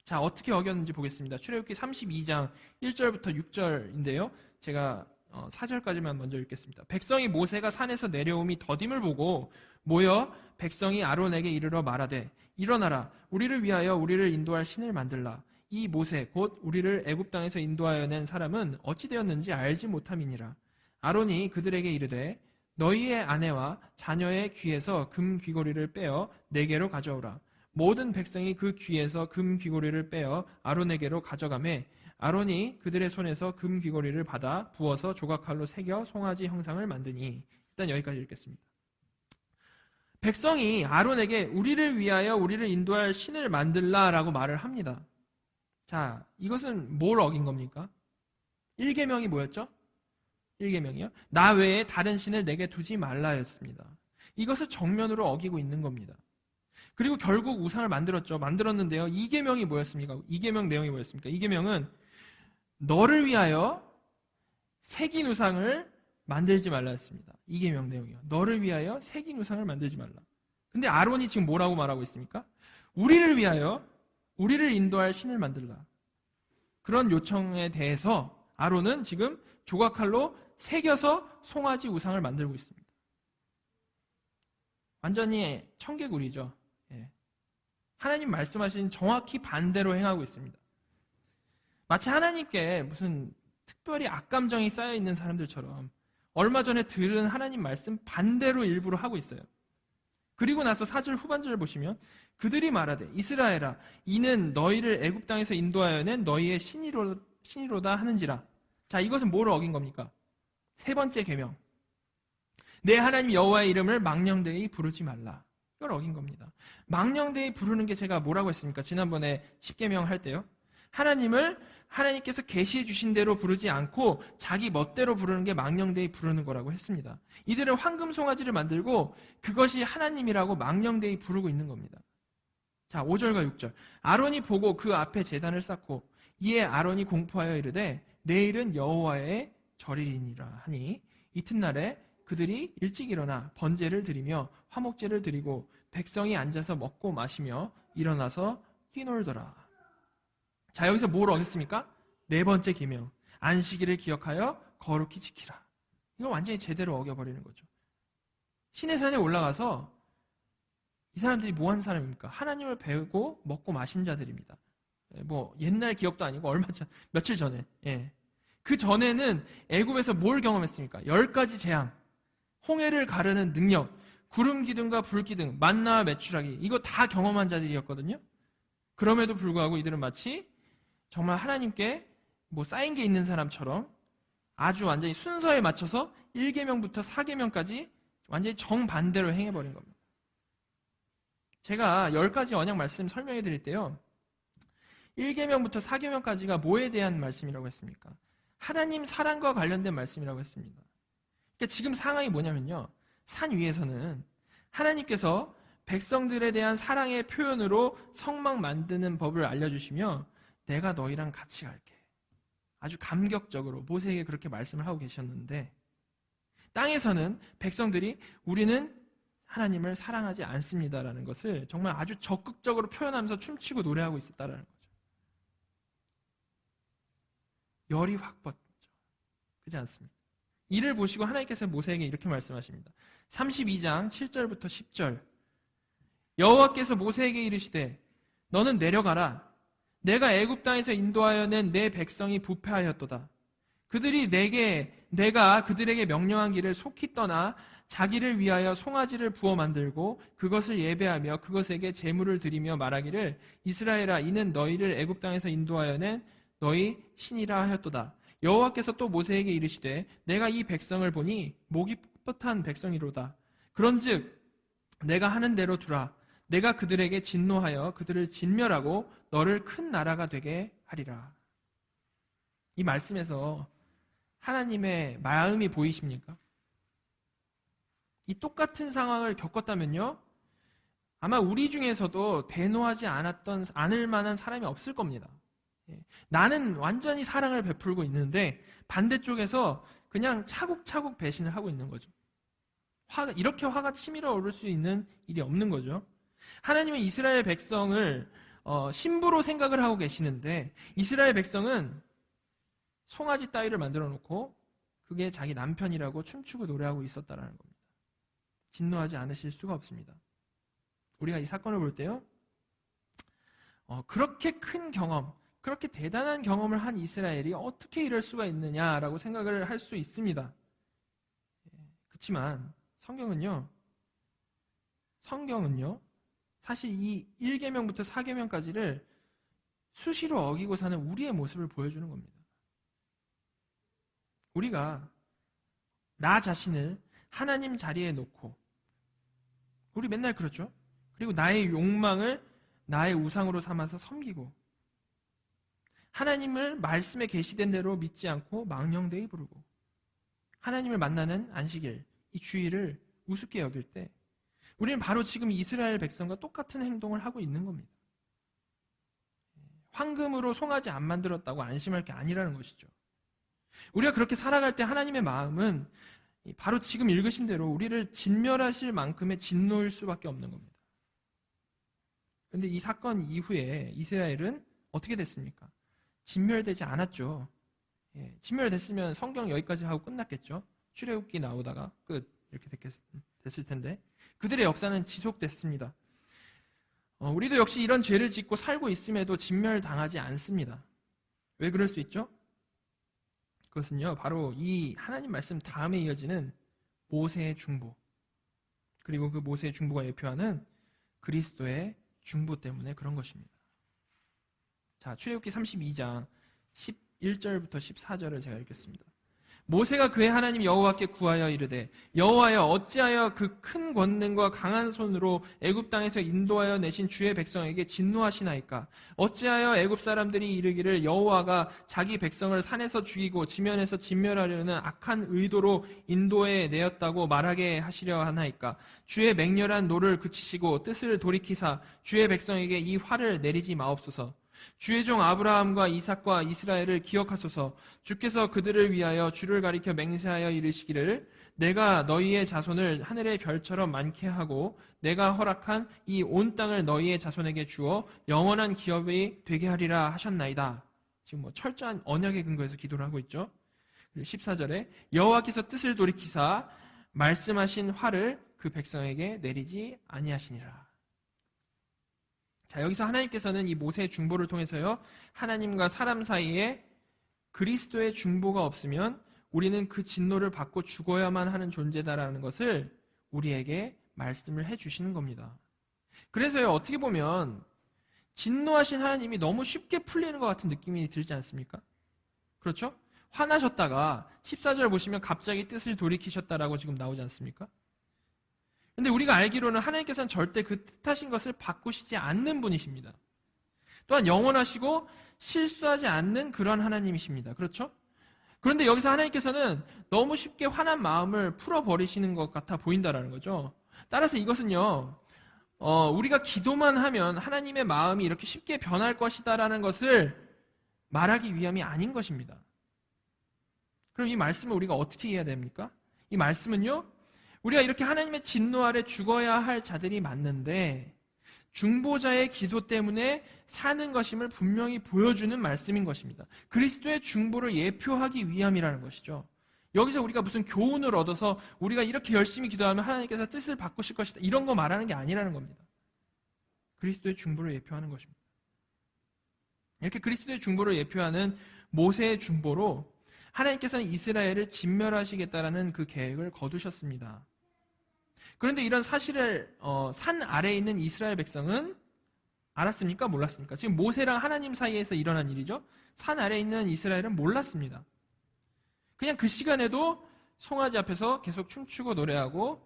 자, 어떻게 어겼는지 보겠습니다. 출애굽기 32장 1절부터 6절인데요. 제가 4절까지만 먼저 읽겠습니다. 백성이 모세가 산에서 내려옴이 더딤을 보고 모여 백성이 아론에게 이르러 말하되 일어나라, 우리를 위하여 우리를 인도할 신을 만들라. 이 모세 곧 우리를 애굽 땅에서 인도하여 낸 사람은 어찌 되었는지 알지 못함이니라. 아론이 그들에게 이르되 너희의 아내와 자녀의 귀에서 금 귀고리를 빼어 내게로 가져오라. 모든 백성이 그 귀에서 금 귀고리를 빼어 아론에게로 가져가매 아론이 그들의 손에서 금 귀고리를 받아 부어서 조각칼로 새겨 송아지 형상을 만드니. 일단 여기까지 읽겠습니다. 백성이 아론에게 우리를 위하여 우리를 인도할 신을 만들라라고 말을 합니다. 자, 이것은 뭘 어긴 겁니까? 1계명이 뭐였죠? 1계명이요? 나 외에 다른 신을 내게 두지 말라였습니다. 이것을 정면으로 어기고 있는 겁니다. 그리고 결국 우상을 만들었는데요. 2계명이 뭐였습니까? 2계명 내용이 뭐였습니까? 2계명은 너를 위하여 새긴 우상을 만들지 말라였습니다. 2계명 내용이요. 너를 위하여 새긴 우상을 만들지 말라. 근데 아론이 지금 뭐라고 말하고 있습니까? 우리를 위하여 우리를 인도할 신을 만들라. 그런 요청에 대해서 아론은 지금 조각칼로 새겨서 송아지 우상을 만들고 있습니다. 완전히 청개구리죠. 하나님 말씀하신 정확히 반대로 행하고 있습니다. 마치 하나님께 무슨 특별히 악감정이 쌓여있는 사람들처럼 얼마 전에 들은 하나님 말씀 반대로 일부러 하고 있어요. 그리고 나서 4절 후반절을 보시면 그들이 말하되 이스라엘아 이는 너희를 애굽 땅에서 인도하여 낸 너희의 신이로다 하는지라. 자, 이것은 뭐를 어긴 겁니까? 세 번째 계명. 내 하나님 여호와의 이름을 망령되이 부르지 말라. 이걸 어긴 겁니다. 망령되이 부르는 게 제가 뭐라고 했습니까? 지난번에 10계명 할 때요. 하나님을 하나님께서 계시해 주신 대로 부르지 않고 자기 멋대로 부르는 게 망령되이 부르는 거라고 했습니다. 이들은 황금 송아지를 만들고 그것이 하나님이라고 망령되이 부르고 있는 겁니다. 자, 5절과 6절. 아론이 보고 그 앞에 제단을 쌓고 이에 아론이 공포하여 이르되 내일은 여호와의 절이니라 하니 이튿날에 그들이 일찍 일어나 번제를 드리며 화목제를 드리고 백성이 앉아서 먹고 마시며 일어나서 뛰놀더라. 자, 여기서 뭘 어겼습니까? 네 번째 계명. 안식일을 기억하여 거룩히 지키라. 이거 완전히 제대로 어겨버리는 거죠. 시내산에 올라가서 이 사람들이 뭐 하는 사람입니까? 하나님을 배우고 먹고 마신 자들입니다. 뭐 옛날 기억도 아니고 며칠 전에. 그 전에는 애굽에서 뭘 경험했습니까? 10가지 재앙, 홍해를 가르는 능력, 구름 기둥과 불 기둥, 만나와 메추라기 이거 다 경험한 자들이었거든요. 그럼에도 불구하고 이들은 마치 정말 하나님께 뭐 쌓인 게 있는 사람처럼 아주 완전히 순서에 맞춰서 1계명부터 4계명까지 완전히 정반대로 행해버린 겁니다. 제가 10가지 언약 말씀 설명해 드릴 때요. 1계명부터 4계명까지가 뭐에 대한 말씀이라고 했습니까? 하나님 사랑과 관련된 말씀이라고 했습니다. 그러니까 지금 상황이 뭐냐면요. 산 위에서는 하나님께서 백성들에 대한 사랑의 표현으로 성막 만드는 법을 알려주시며 내가 너희랑 같이 갈게. 아주 감격적으로 모세에게 그렇게 말씀을 하고 계셨는데 땅에서는 백성들이 우리는 하나님을 사랑하지 않습니다라는 것을 정말 아주 적극적으로 표현하면서 춤추고 노래하고 있었다라는 거죠. 열이 확 뻗죠. 그렇지 않습니까? 이를 보시고 하나님께서 모세에게 이렇게 말씀하십니다. 32장 7절부터 10절 여호와께서 모세에게 이르시되 너는 내려가라. 내가 애굽 땅에서 인도하여 낸 내 백성이 부패하였도다. 그들이 내가 그들에게 명령한 길을 속히 떠나 자기를 위하여 송아지를 부어 만들고 그것을 예배하며 그것에게 제물을 드리며 말하기를 이스라엘아 이는 너희를 애굽 땅에서 인도하여 낸 너희 신이라 하였도다. 여호와께서 또 모세에게 이르시되 내가 이 백성을 보니 목이 뻣뻣한 백성이로다. 그런즉 내가 하는 대로 두라. 내가 그들에게 진노하여 그들을 진멸하고 너를 큰 나라가 되게 하리라. 이 말씀에서 하나님의 마음이 보이십니까? 이 똑같은 상황을 겪었다면요, 아마 우리 중에서도 대노하지 않을 만한 사람이 없을 겁니다. 나는 완전히 사랑을 베풀고 있는데 반대쪽에서 그냥 차곡차곡 배신을 하고 있는 거죠. 이렇게 화가 치밀어 오를 수 있는 일이 없는 거죠. 하나님은 이스라엘 백성을 신부로 생각을 하고 계시는데 이스라엘 백성은 송아지 따위를 만들어 놓고 그게 자기 남편이라고 춤추고 노래하고 있었다라는 겁니다. 진노하지 않으실 수가 없습니다. 우리가 이 사건을 볼 때요, 그렇게 큰 경험, 그렇게 대단한 경험을 한 이스라엘이 어떻게 이럴 수가 있느냐라고 생각을 할 수 있습니다. 그렇지만 성경은요 사실 이 1계명부터 4계명까지를 수시로 어기고 사는 우리의 모습을 보여주는 겁니다. 우리가 나 자신을 하나님 자리에 놓고 우리 맨날 그렇죠. 그리고 나의 욕망을 나의 우상으로 삼아서 섬기고 하나님을 말씀에 계시된 대로 믿지 않고 망령되이 부르고 하나님을 만나는 안식일, 이 주일을 우습게 여길 때 우리는 바로 지금 이스라엘 백성과 똑같은 행동을 하고 있는 겁니다. 황금으로 송아지 안 만들었다고 안심할 게 아니라는 것이죠. 우리가 그렇게 살아갈 때 하나님의 마음은 바로 지금 읽으신 대로 우리를 진멸하실 만큼의 진노일 수밖에 없는 겁니다. 그런데 이 사건 이후에 이스라엘은 어떻게 됐습니까? 진멸되지 않았죠. 진멸됐으면 성경 여기까지 하고 끝났겠죠. 출애굽기 나오다가 끝 이렇게 됐을 텐데 그들의 역사는 지속됐습니다. 우리도 역시 이런 죄를 짓고 살고 있음에도 진멸당하지 않습니다. 왜 그럴 수 있죠? 그것은요 바로 이 하나님 말씀 다음에 이어지는 모세의 중보, 그리고 그 모세의 중보가 예표하는 그리스도의 중보 때문에 그런 것입니다. 자, 출애굽기 32장 11절부터 14절을 제가 읽겠습니다. 모세가 그의 하나님 여호와께 구하여 이르되 여호와여 어찌하여 그 큰 권능과 강한 손으로 애굽 땅에서 인도하여 내신 주의 백성에게 진노하시나이까? 어찌하여 애굽 사람들이 이르기를 여호와가 자기 백성을 산에서 죽이고 지면에서 진멸하려는 악한 의도로 인도해 내었다고 말하게 하시려 하나이까? 주의 맹렬한 노를 그치시고 뜻을 돌이키사 주의 백성에게 이 화를 내리지 마옵소서. 주의 종 아브라함과 이삭과 이스라엘을 기억하소서. 주께서 그들을 위하여 주를 가리켜 맹세하여 이르시기를 내가 너희의 자손을 하늘의 별처럼 많게 하고 내가 허락한 이 온 땅을 너희의 자손에게 주어 영원한 기업이 되게 하리라 하셨나이다. 지금 철저한 언약의 근거에서 기도를 하고 있죠. 14절에 여호와께서 뜻을 돌이키사 말씀하신 화를 그 백성에게 내리지 아니하시니라. 자, 여기서 하나님께서는 이 모세의 중보를 통해서요, 하나님과 사람 사이에 그리스도의 중보가 없으면 우리는 그 진노를 받고 죽어야만 하는 존재다라는 것을 우리에게 말씀을 해주시는 겁니다. 그래서요, 어떻게 보면 진노하신 하나님이 너무 쉽게 풀리는 것 같은 느낌이 들지 않습니까? 그렇죠? 화나셨다가 14절 보시면 갑자기 뜻을 돌이키셨다라고 지금 나오지 않습니까? 근데 우리가 알기로는 하나님께서는 절대 그 뜻하신 것을 바꾸시지 않는 분이십니다. 또한 영원하시고 실수하지 않는 그런 하나님이십니다. 그렇죠? 그런데 여기서 하나님께서는 너무 쉽게 화난 마음을 풀어버리시는 것 같아 보인다라는 거죠. 따라서 이것은요, 우리가 기도만 하면 하나님의 마음이 이렇게 쉽게 변할 것이다라는 것을 말하기 위함이 아닌 것입니다. 그럼 이 말씀을 우리가 어떻게 이해해야 됩니까? 이 말씀은요, 우리가 이렇게 하나님의 진노 아래 죽어야 할 자들이 맞는데 중보자의 기도 때문에 사는 것임을 분명히 보여주는 말씀인 것입니다. 그리스도의 중보를 예표하기 위함이라는 것이죠. 여기서 우리가 무슨 교훈을 얻어서 우리가 이렇게 열심히 기도하면 하나님께서 뜻을 바꾸실 것이다, 이런 거 말하는 게 아니라는 겁니다. 그리스도의 중보를 예표하는 것입니다. 이렇게 그리스도의 중보를 예표하는 모세의 중보로 하나님께서는 이스라엘을 진멸하시겠다라는 그 계획을 거두셨습니다. 그런데 이런 사실을 산 아래에 있는 이스라엘 백성은 알았습니까? 몰랐습니까? 지금 모세랑 하나님 사이에서 일어난 일이죠. 산 아래에 있는 이스라엘은 몰랐습니다. 그냥 그 시간에도 송아지 앞에서 계속 춤추고 노래하고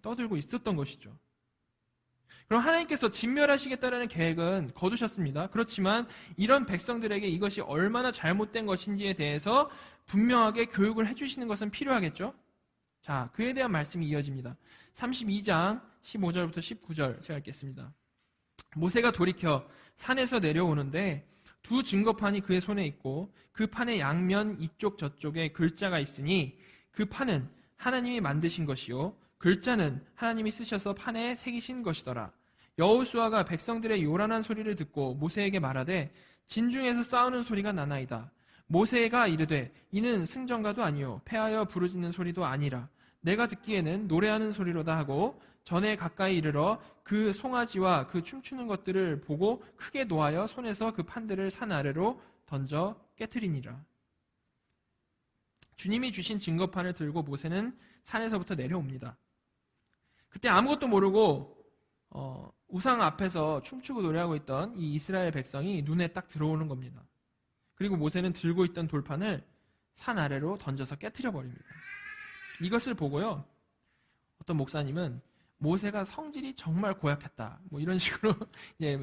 떠들고 있었던 것이죠. 그럼 하나님께서 진멸하시겠다라는 계획은 거두셨습니다. 그렇지만 이런 백성들에게 이것이 얼마나 잘못된 것인지에 대해서 분명하게 교육을 해주시는 것은 필요하겠죠. 자, 그에 대한 말씀이 이어집니다. 32장 15절부터 19절 제가 읽겠습니다. 모세가 돌이켜 산에서 내려오는데 두 증거판이 그의 손에 있고 그 판의 양면 이쪽 저쪽에 글자가 있으니 그 판은 하나님이 만드신 것이요 글자는 하나님이 쓰셔서 판에 새기신 것이더라. 여호수아가 백성들의 요란한 소리를 듣고 모세에게 말하되 진중에서 싸우는 소리가 나나이다. 모세가 이르되 이는 승전가도 아니요 패하여 부르짖는 소리도 아니라 내가 듣기에는 노래하는 소리로다 하고 전에 가까이 이르러 그 송아지와 그 춤추는 것들을 보고 크게 노하여 손에서 그 판들을 산 아래로 던져 깨트리니라. 주님이 주신 증거판을 들고 모세는 산에서부터 내려옵니다. 그때 아무것도 모르고 우상 앞에서 춤추고 노래하고 있던 이 이스라엘 백성이 눈에 딱 들어오는 겁니다. 그리고 모세는 들고 있던 돌판을 산 아래로 던져서 깨트려 버립니다. 이것을 보고요, 어떤 목사님은 모세가 성질이 정말 고약했다, 뭐 이런 식으로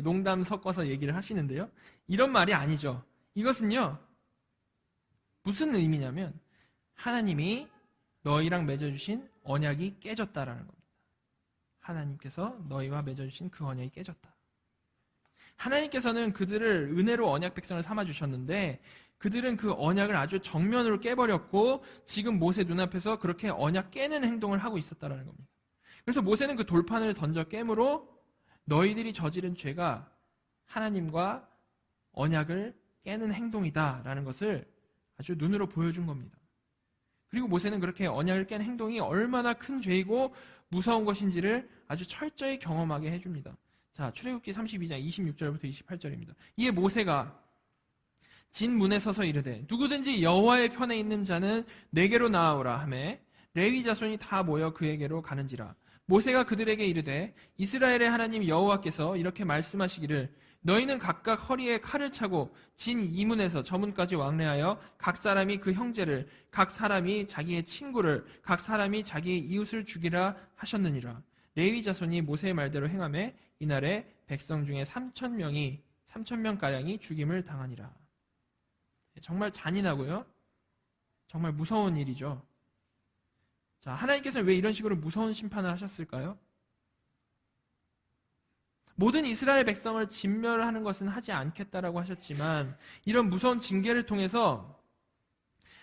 농담 섞어서 얘기를 하시는데요, 이런 말이 아니죠. 이것은요, 무슨 의미냐면 하나님이 너희랑 맺어주신 언약이 깨졌다라는 겁니다. 하나님께서 너희와 맺어주신 그 언약이 깨졌다. 하나님께서는 그들을 은혜로 언약 백성을 삼아주셨는데 그들은 그 언약을 아주 정면으로 깨버렸고 지금 모세 눈앞에서 그렇게 언약 깨는 행동을 하고 있었다는 겁니다. 그래서 모세는 그 돌판을 던져 깨므로 너희들이 저지른 죄가 하나님과 언약을 깨는 행동이다라는 것을 아주 눈으로 보여준 겁니다. 그리고 모세는 그렇게 언약을 깬 행동이 얼마나 큰 죄이고 무서운 것인지를 아주 철저히 경험하게 해줍니다. 자, 출애굽기 32장 26절부터 28절입니다. 이에 모세가 진 문에 서서 이르되 누구든지 여호와의 편에 있는 자는 내게로 나아오라 하매 레위 자손이 다 모여 그에게로 가는지라. 모세가 그들에게 이르되 이스라엘의 하나님 여호와께서 이렇게 말씀하시기를 너희는 각각 허리에 칼을 차고 진 이문에서 저문까지 왕래하여 각 사람이 그 형제를, 각 사람이 자기의 친구를, 각 사람이 자기의 이웃을 죽이라 하셨느니라. 레위 자손이 모세의 말대로 행하매 이날에 백성 중에 3,000명가량이 죽임을 당하니라. 정말 잔인하고요, 정말 무서운 일이죠. 자, 하나님께서는 왜 이런 식으로 무서운 심판을 하셨을까요? 모든 이스라엘 백성을 진멸하는 것은 하지 않겠다라고 하셨지만 이런 무서운 징계를 통해서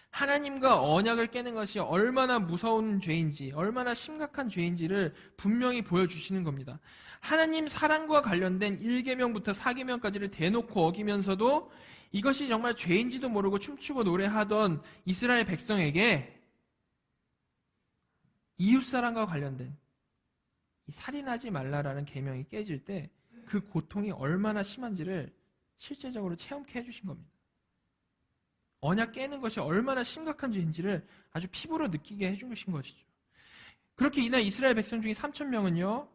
하나님과 언약을 깨는 것이 얼마나 무서운 죄인지, 얼마나 심각한 죄인지를 분명히 보여주시는 겁니다. 하나님 사랑과 관련된 1계명부터 4계명까지를 대놓고 어기면서도 이것이 정말 죄인지도 모르고 춤추고 노래하던 이스라엘 백성에게 이웃사랑과 관련된 이 살인하지 말라라는 계명이 깨질 때 그 고통이 얼마나 심한지를 실제적으로 체험케 해주신 겁니다. 언약 깨는 것이 얼마나 심각한 죄인지를 아주 피부로 느끼게 해주신 것이죠. 그렇게 이날 이스라엘 백성 중에 3,000명은요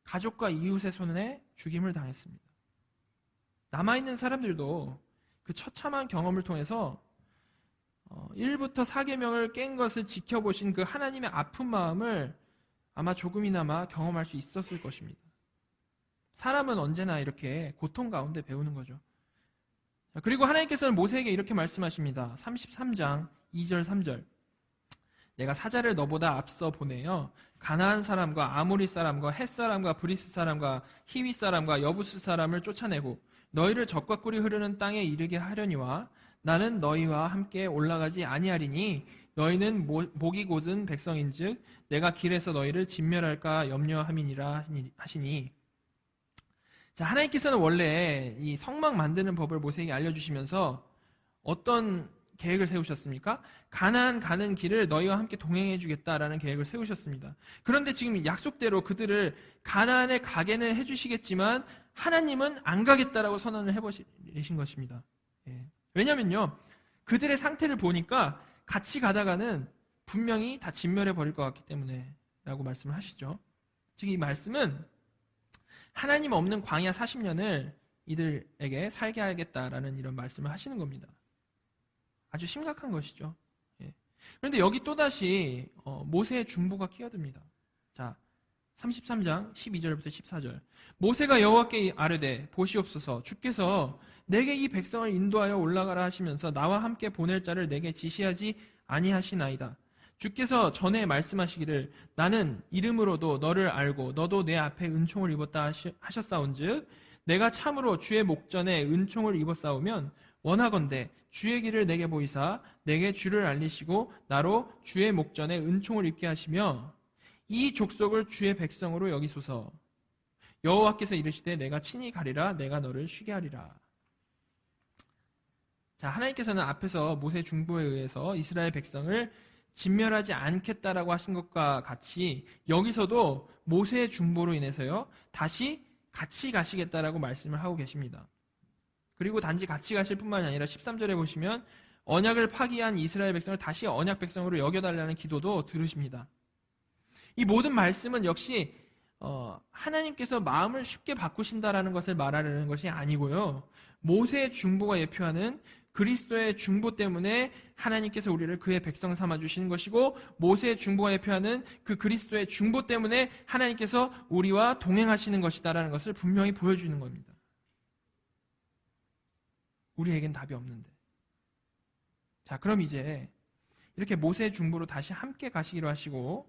가족과 이웃의 손에 죽임을 당했습니다. 남아있는 사람들도 그 처참한 경험을 통해서 1부터 4계명을 깬 것을 지켜보신 그 하나님의 아픈 마음을 아마 조금이나마 경험할 수 있었을 것입니다. 사람은 언제나 이렇게 고통 가운데 배우는 거죠. 그리고 하나님께서는 모세에게 이렇게 말씀하십니다. 33장 2절 3절. 내가 사자를 너보다 앞서 보내어 가나안 사람과 아모리 사람과 헷 사람과 브리스 사람과 히위 사람과 여부스 사람을 쫓아내고 너희를 적과 꿀이 흐르는 땅에 이르게 하려니와 나는 너희와 함께 올라가지 아니하리니 너희는 목이 곧은 백성인즉 내가 길에서 너희를 진멸할까 염려함이니라 하시니. 자, 하나님께서는 원래 이 성막 만드는 법을 모세에게 알려주시면서 어떤 계획을 세우셨습니까? 가나안 가는 길을 너희와 함께 동행해 주겠다라는 계획을 세우셨습니다. 그런데 지금 약속대로 그들을 가나안에 가게는 해주시겠지만 하나님은 안 가겠다라고 선언을 해버리신 것입니다. 왜냐면요, 그들의 상태를 보니까 같이 가다가는 분명히 다 진멸해 버릴 것 같기 때문에 라고 말씀을 하시죠. 즉 이 말씀은 하나님 없는 광야 40년을 이들에게 살게 하겠다라는 이런 말씀을 하시는 겁니다. 아주 심각한 것이죠. 그런데 여기 또다시 모세의 중보가 끼어듭니다. 자, 33장 12절부터 14절. 모세가 여호와께 아뢰되 보시옵소서 주께서 내게 이 백성을 인도하여 올라가라 하시면서 나와 함께 보낼 자를 내게 지시하지 아니하시나이다. 주께서 전에 말씀하시기를 나는 이름으로도 너를 알고 너도 내 앞에 은총을 입었다 하셨사온즉 내가 참으로 주의 목전에 은총을 입었사오면 원하건대 주의 길을 내게 보이사 내게 주를 알리시고 나로 주의 목전에 은총을 입게 하시며 이 족속을 주의 백성으로 여기소서. 여호와께서 이르시되 내가 친히 가리라 내가 너를 쉬게 하리라. 자, 하나님께서는 앞에서 모세 중보에 의해서 이스라엘 백성을 진멸하지 않겠다라고 하신 것과 같이 여기서도 모세의 중보로 인해서요 다시 같이 가시겠다라고 말씀을 하고 계십니다. 그리고 단지 같이 가실 뿐만이 아니라 13절에 보시면 언약을 파기한 이스라엘 백성을 다시 언약 백성으로 여겨달라는 기도도 들으십니다. 이 모든 말씀은 역시 하나님께서 마음을 쉽게 바꾸신다라는 것을 말하려는 것이 아니고요. 모세의 중보가 예표하는 그리스도의 중보 때문에 하나님께서 우리를 그의 백성 삼아주시는 것이고 모세의 중보가 예표하는 그 그리스도의 중보 때문에 하나님께서 우리와 동행하시는 것이다라는 것을 분명히 보여주는 겁니다. 우리에겐 답이 없는데. 자, 그럼 이제 이렇게 모세의 중보로 다시 함께 가시기로 하시고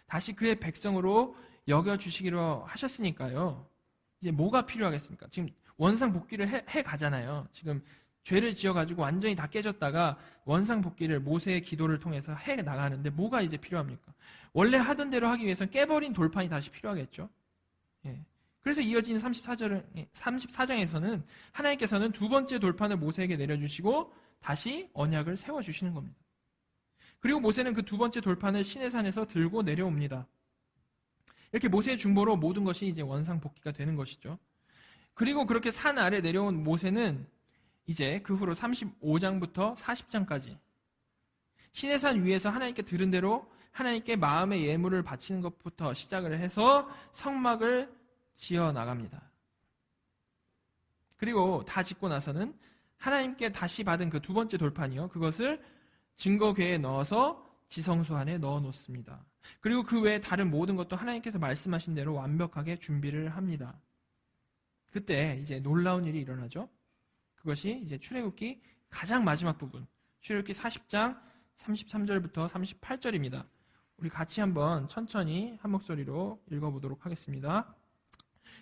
다시 그의 백성으로 여겨주시기로 하셨으니까요. 이제 뭐가 필요하겠습니까? 지금 원상복귀를 해 가잖아요. 지금 죄를 지어가지고 완전히 다 깨졌다가 원상복귀를 모세의 기도를 통해서 해 나가는데 뭐가 이제 필요합니까? 원래 하던 대로 하기 위해서는 깨버린 돌판이 다시 필요하겠죠. 그래서 이어진 34장에서는 하나님께서는 두 번째 돌판을 모세에게 내려주시고 다시 언약을 세워주시는 겁니다. 그리고 모세는 그 두 번째 돌판을 시내산에서 들고 내려옵니다. 이렇게 모세의 중보로 모든 것이 이제 원상복귀가 되는 것이죠. 그리고 그렇게 산 아래 내려온 모세는 이제 그 후로 35장부터 40장까지 시내산 위에서 하나님께 들은 대로 하나님께 마음의 예물을 바치는 것부터 시작을 해서 성막을 지어 나갑니다. 그리고 다 짓고 나서는 하나님께 다시 받은 그 두 번째 돌판이요. 그것을 증거궤에 넣어서 지성소 안에 넣어 놓습니다. 그리고 그 외에 다른 모든 것도 하나님께서 말씀하신 대로 완벽하게 준비를 합니다. 그때 이제 놀라운 일이 일어나죠. 그것이 이제 출애굽기 가장 마지막 부분, 출애굽기 40장 33절부터 38절입니다. 우리 같이 한번 천천히 한 목소리로 읽어보도록 하겠습니다.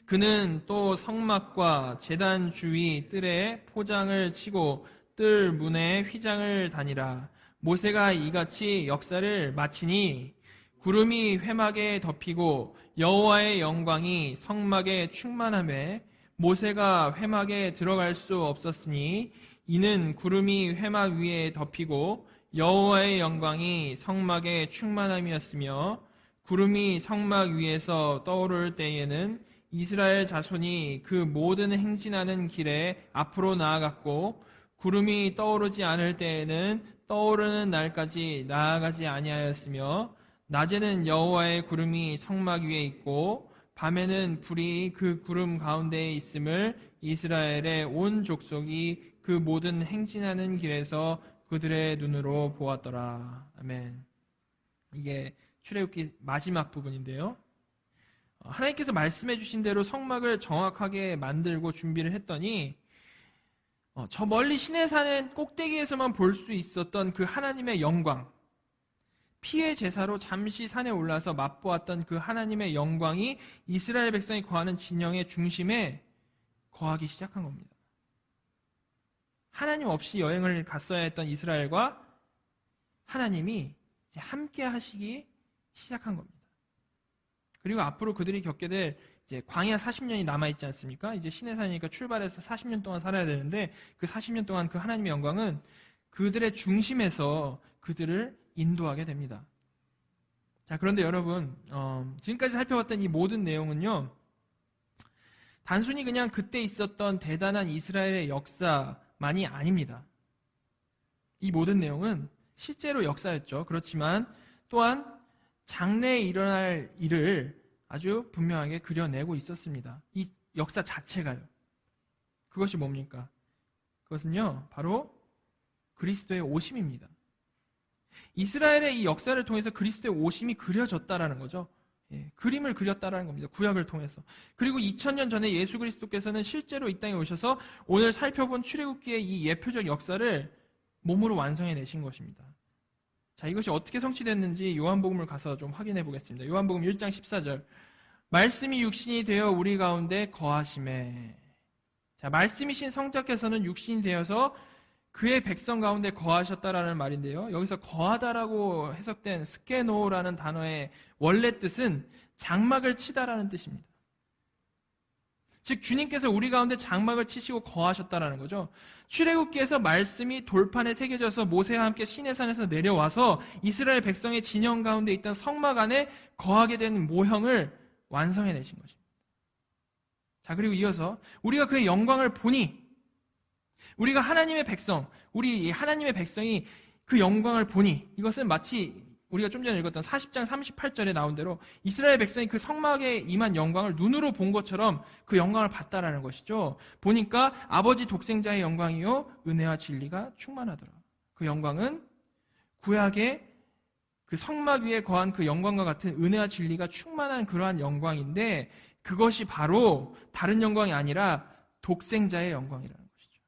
그는 또 성막과 제단 주위 뜰에 포장을 치고 뜰 문에 휘장을 다니라. 모세가 이같이 역사를 마치니 구름이 회막에 덮이고 여호와의 영광이 성막에 충만하매 모세가 회막에 들어갈 수 없었으니 이는 구름이 회막 위에 덮이고 여호와의 영광이 성막에 충만함이었으며 구름이 성막 위에서 떠오를 때에는 이스라엘 자손이 그 모든 행진하는 길에 앞으로 나아갔고 구름이 떠오르지 않을 때에는 떠오르는 날까지 나아가지 아니하였으며 낮에는 여호와의 구름이 성막 위에 있고 밤에는 불이 그 구름 가운데에 있음을 이스라엘의 온 족속이 그 모든 행진하는 길에서 그들의 눈으로 보았더라. 아멘. 이게 출애굽기 마지막 부분인데요. 하나님께서 말씀해 주신 대로 성막을 정확하게 만들고 준비를 했더니 저 멀리 시내산 꼭대기에서만 볼 수 있었던 그 하나님의 영광, 피의 제사로 잠시 산에 올라서 맛보았던 그 하나님의 영광이 이스라엘 백성이 거하는 진영의 중심에 거하기 시작한 겁니다. 하나님 없이 여행을 갔어야 했던 이스라엘과 하나님이 이제 함께 하시기 시작한 겁니다. 그리고 앞으로 그들이 겪게 될 이제 광야 40년이 남아있지 않습니까? 이제 시내산이니까 출발해서 40년 동안 살아야 되는데 그 40년 동안 그 하나님의 영광은 그들의 중심에서 그들을 인도하게 됩니다. 자, 그런데 여러분, 지금까지 살펴봤던 이 모든 내용은요, 단순히 그냥 그때 있었던 대단한 이스라엘의 역사만이 아닙니다. 이 모든 내용은 실제로 역사였죠. 그렇지만 또한 장래에 일어날 일을 아주 분명하게 그려내고 있었습니다. 이 역사 자체가요. 그것이 뭡니까? 그것은요, 바로 그리스도의 오심입니다. 이스라엘의 이 역사를 통해서 그리스도의 오심이 그려졌다라는 거죠. 그림을 그렸다라는 겁니다. 구약을 통해서. 그리고 2000년 전에 예수 그리스도께서는 실제로 이 땅에 오셔서 오늘 살펴본 출애굽기의 이 예표적 역사를 몸으로 완성해 내신 것입니다. 자, 이것이 어떻게 성취됐는지 요한복음을 가서 좀 확인해 보겠습니다. 요한복음 1장 14절. 말씀이 육신이 되어 우리 가운데 거하심에. 자, 말씀이신 성자께서는 육신이 되어서 그의 백성 가운데 거하셨다라는 말인데요. 여기서 거하다라고 해석된 스케노라는 단어의 원래 뜻은 장막을 치다라는 뜻입니다. 즉 주님께서 우리 가운데 장막을 치시고 거하셨다라는 거죠. 출애굽기에서 말씀이 돌판에 새겨져서 모세와 함께 시내산에서 내려와서 이스라엘 백성의 진영 가운데 있던 성막 안에 거하게 된 모형을 완성해내신 것입니다. 자, 그리고 이어서 우리가 그의 영광을 보니, 우리가 하나님의 백성, 우리 하나님의 백성이 그 영광을 보니, 이것은 마치 우리가 좀 전에 읽었던 40장 38절에 나온 대로 이스라엘 백성이 그 성막에 임한 영광을 눈으로 본 것처럼 그 영광을 봤다라는 것이죠. 보니까 아버지 독생자의 영광이요 은혜와 진리가 충만하더라. 그 영광은 구약의 그 성막 위에 거한 그 영광과 같은 은혜와 진리가 충만한 그러한 영광인데, 그것이 바로 다른 영광이 아니라 독생자의 영광이라는 것이죠.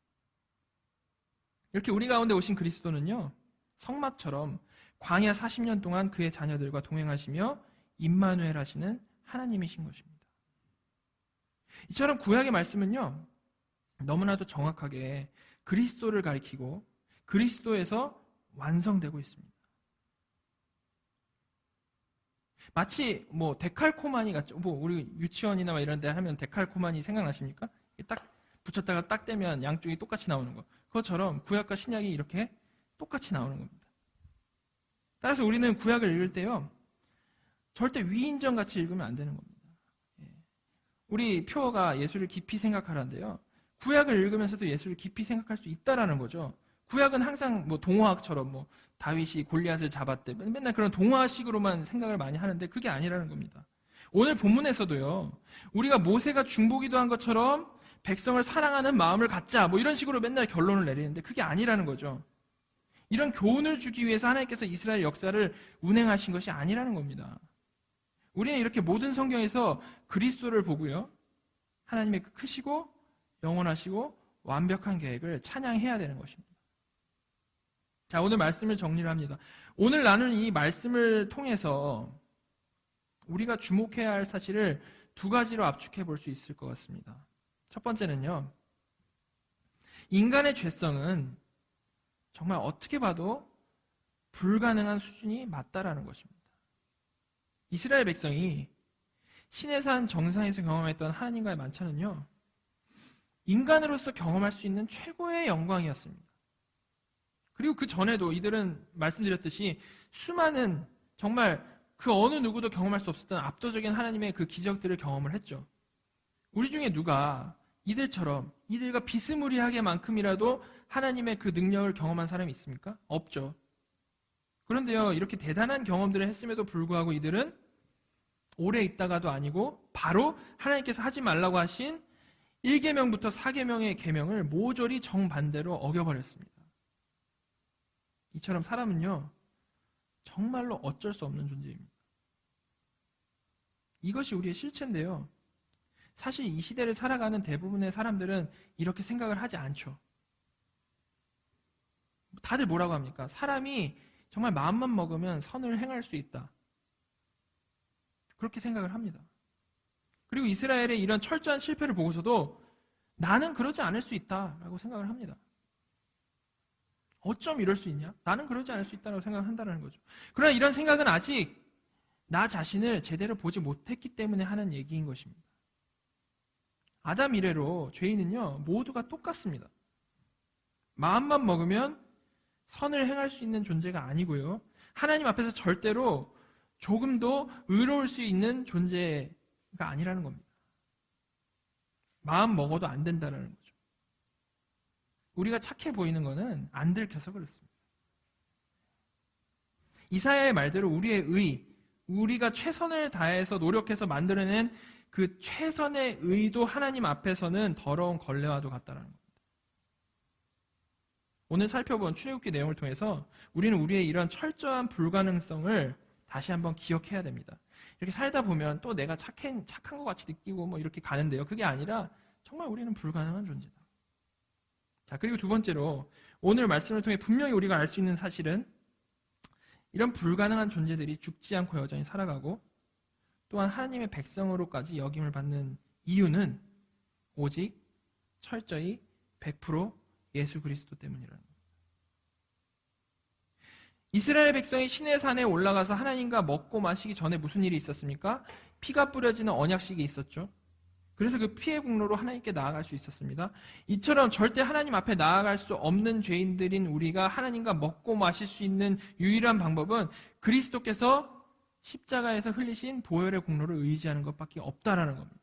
이렇게 우리 가운데 오신 그리스도는요, 성막처럼 광야 40년 동안 그의 자녀들과 동행하시며 임마누엘 하시는 하나님이신 것입니다. 이처럼 구약의 말씀은요, 너무나도 정확하게 그리스도를 가리키고 그리스도에서 완성되고 있습니다. 마치 데칼코마니 같죠. 우리 유치원이나 이런 데 하면 데칼코마니 생각나십니까? 딱 붙였다가 딱 떼면 양쪽이 똑같이 나오는 거. 그것처럼 구약과 신약이 이렇게 똑같이 나오는 겁니다. 따라서 우리는 구약을 읽을 때요, 절대 위인전 같이 읽으면 안 되는 겁니다. 우리 표어가 예수를 깊이 생각하라는데요, 구약을 읽으면서도 예수를 깊이 생각할 수 있다라는 거죠. 구약은 항상 동화학처럼 다윗이 골리앗을 잡았대, 맨날 그런 동화식으로만 생각을 많이 하는데 그게 아니라는 겁니다. 오늘 본문에서도요, 우리가 모세가 중보기도 한 것처럼 백성을 사랑하는 마음을 갖자 이런 식으로 맨날 결론을 내리는데 그게 아니라는 거죠. 이런 교훈을 주기 위해서 하나님께서 이스라엘 역사를 운행하신 것이 아니라는 겁니다. 우리는 이렇게 모든 성경에서 그리스도를 보고요, 하나님의 그 크시고 영원하시고 완벽한 계획을 찬양해야 되는 것입니다. 자, 오늘 말씀을 정리를 합니다. 오늘 나누는 이 말씀을 통해서 우리가 주목해야 할 사실을 두 가지로 압축해 볼 수 있을 것 같습니다. 첫 번째는요, 인간의 죄성은 정말 어떻게 봐도 불가능한 수준이 맞다라는 것입니다. 이스라엘 백성이 시내산 정상에서 경험했던 하나님과의 만찬은요, 인간으로서 경험할 수 있는 최고의 영광이었습니다. 그리고 그 전에도 이들은 말씀드렸듯이 수많은, 정말 그 어느 누구도 경험할 수 없었던 압도적인 하나님의 그 기적들을 경험을 했죠. 우리 중에 누가 이들처럼, 이들과 비스무리하게만큼이라도 하나님의 그 능력을 경험한 사람이 있습니까? 없죠. 그런데요, 이렇게 대단한 경험들을 했음에도 불구하고 이들은 오래 있다가도 아니고 바로 하나님께서 하지 말라고 하신 1계명부터 4계명의 계명을 모조리 정반대로 어겨버렸습니다. 이처럼 사람은요, 정말로 어쩔 수 없는 존재입니다. 이것이 우리의 실체인데요. 사실 이 시대를 살아가는 대부분의 사람들은 이렇게 생각을 하지 않죠. 다들 뭐라고 합니까? 사람이 정말 마음만 먹으면 선을 행할 수 있다. 그렇게 생각을 합니다. 그리고 이스라엘의 이런 철저한 실패를 보고서도 나는 그러지 않을 수 있다라고 생각을 합니다. 어쩜 이럴 수 있냐? 나는 그러지 않을 수 있다고 생각한다는 거죠. 그러나 이런 생각은 아직 나 자신을 제대로 보지 못했기 때문에 하는 얘기인 것입니다. 아담 이래로 죄인은요, 모두가 똑같습니다. 마음만 먹으면 선을 행할 수 있는 존재가 아니고요, 하나님 앞에서 절대로 조금도 의로울 수 있는 존재가 아니라는 겁니다. 마음 먹어도 안 된다는 거죠. 우리가 착해 보이는 거는 안 들켜서 그렇습니다. 이사야의 말대로 우리의 의, 우리가 최선을 다해서 노력해서 만들어낸 그 최선의 의도 하나님 앞에서는 더러운 걸레와도 같다는 겁니다. 오늘 살펴본 출애굽기 내용을 통해서 우리는 우리의 이런 철저한 불가능성을 다시 한번 기억해야 됩니다. 이렇게 살다 보면 또 내가 착한 것 같이 느끼고 뭐 이렇게 가는데요. 그게 아니라 정말 우리는 불가능한 존재다. 자, 그리고 두 번째로 오늘 말씀을 통해 분명히 우리가 알 수 있는 사실은 이런 불가능한 존재들이 죽지 않고 여전히 살아가고 또한 하나님의 백성으로까지 여김을 받는 이유는 오직 철저히 100% 예수 그리스도 때문이라는 겁니다. 이스라엘 백성이 시내 산에 올라가서 하나님과 먹고 마시기 전에 무슨 일이 있었습니까? 피가 뿌려지는 언약식이 있었죠. 그래서 그 피의 공로로 하나님께 나아갈 수 있었습니다. 이처럼 절대 하나님 앞에 나아갈 수 없는 죄인들인 우리가 하나님과 먹고 마실 수 있는 유일한 방법은 그리스도께서 십자가에서 흘리신 보혈의 공로를 의지하는 것밖에 없다라는 겁니다.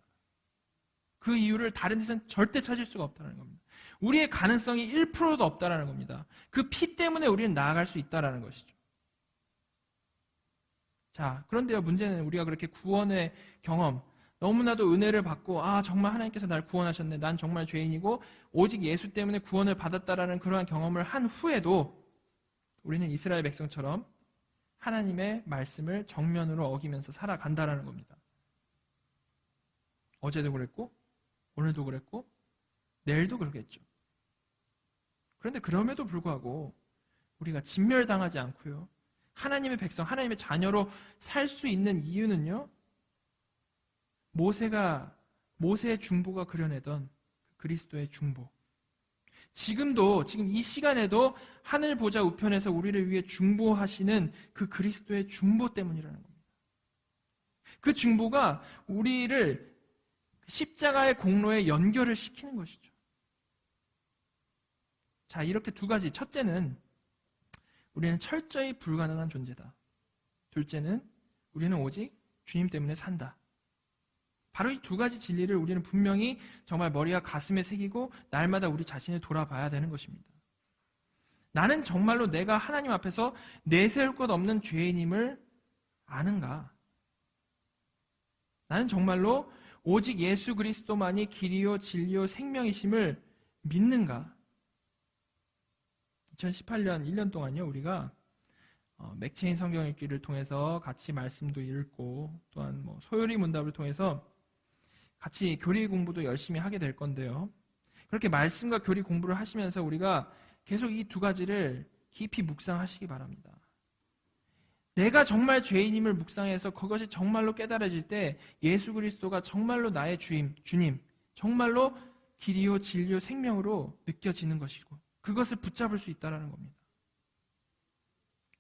그 이유를 다른 데서는 절대 찾을 수가 없다는 겁니다. 우리의 가능성이 1%도 없다라는 겁니다. 그 피 때문에 우리는 나아갈 수 있다라는 것이죠. 자, 그런데요, 문제는 우리가 그렇게 구원의 경험, 너무나도 은혜를 받고 정말 하나님께서 날 구원하셨네, 난 정말 죄인이고 오직 예수 때문에 구원을 받았다라는 그러한 경험을 한 후에도 우리는 이스라엘 백성처럼 하나님의 말씀을 정면으로 어기면서 살아간다라는 겁니다. 어제도 그랬고 오늘도 그랬고 내일도 그러겠죠. 그런데 그럼에도 불구하고 우리가 진멸당하지 않고요, 하나님의 백성, 하나님의 자녀로 살 수 있는 이유는요, 모세의 중보가 그려내던 그리스도의 중보, 지금 이 시간에도 하늘 보좌 우편에서 우리를 위해 중보하시는 그 그리스도의 중보 때문이라는 겁니다. 그 중보가 우리를 십자가의 공로에 연결을 시키는 것이죠. 자, 이렇게 두 가지. 첫째는 우리는 철저히 불가능한 존재다. 둘째는 우리는 오직 주님 때문에 산다. 바로 이 두 가지 진리를 우리는 분명히 정말 머리와 가슴에 새기고 날마다 우리 자신을 돌아봐야 되는 것입니다. 나는 정말로 내가 하나님 앞에서 내세울 것 없는 죄인임을 아는가? 나는 정말로 오직 예수 그리스도만이 길이요 진리요 생명이심을 믿는가? 2018년 1년 동안요, 우리가 맥체인 성경 읽기를 통해서 같이 말씀도 읽고 또한 소요리 문답을 통해서 같이 교리 공부도 열심히 하게 될 건데요. 그렇게 말씀과 교리 공부를 하시면서 우리가 계속 이 두 가지를 깊이 묵상하시기 바랍니다. 내가 정말 죄인임을 묵상해서 그것이 정말로 깨달아질 때 예수 그리스도가 정말로 나의 주님, 정말로 길이요 진리요 생명으로 느껴지는 것이고 그것을 붙잡을 수 있다는 겁니다.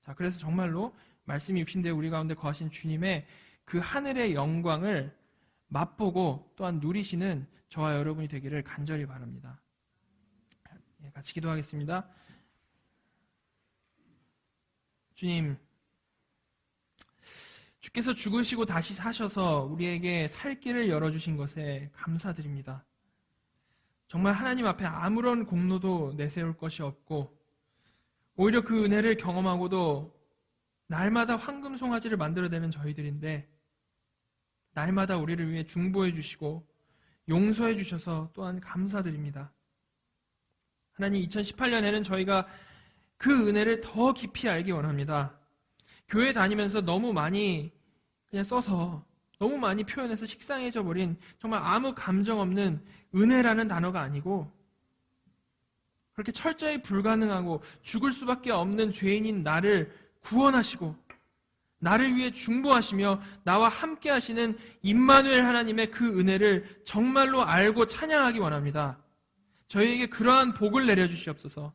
자, 그래서 정말로 말씀이 육신되어 우리 가운데 거하신 주님의 그 하늘의 영광을 맛보고 또한 누리시는 저와 여러분이 되기를 간절히 바랍니다. 같이 기도하겠습니다. 주님, 주께서 죽으시고 다시 사셔서 우리에게 살 길을 열어주신 것에 감사드립니다. 정말 하나님 앞에 아무런 공로도 내세울 것이 없고 오히려 그 은혜를 경험하고도 날마다 황금 송아지를 만들어내는 저희들인데 날마다 우리를 위해 중보해 주시고 용서해 주셔서 또한 감사드립니다. 하나님, 2018년에는 저희가 그 은혜를 더 깊이 알기 원합니다. 교회 다니면서 너무 많이 그냥 써서 너무 많이 표현해서 식상해져 버린 정말 아무 감정 없는 은혜라는 단어가 아니고 그렇게 철저히 불가능하고 죽을 수밖에 없는 죄인인 나를 구원하시고 나를 위해 중보하시며 나와 함께 하시는 임마누엘 하나님의 그 은혜를 정말로 알고 찬양하기 원합니다. 저희에게 그러한 복을 내려주시옵소서.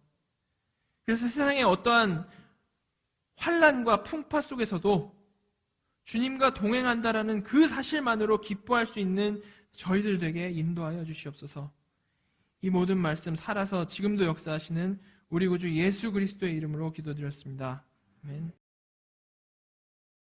그래서 세상의 어떠한 환난과 풍파 속에서도 주님과 동행한다라는 그 사실만으로 기뻐할 수 있는 저희들 되게 인도하여 주시옵소서. 이 모든 말씀 살아서 지금도 역사하시는 우리 구주 예수 그리스도의 이름으로 기도드렸습니다. 아멘.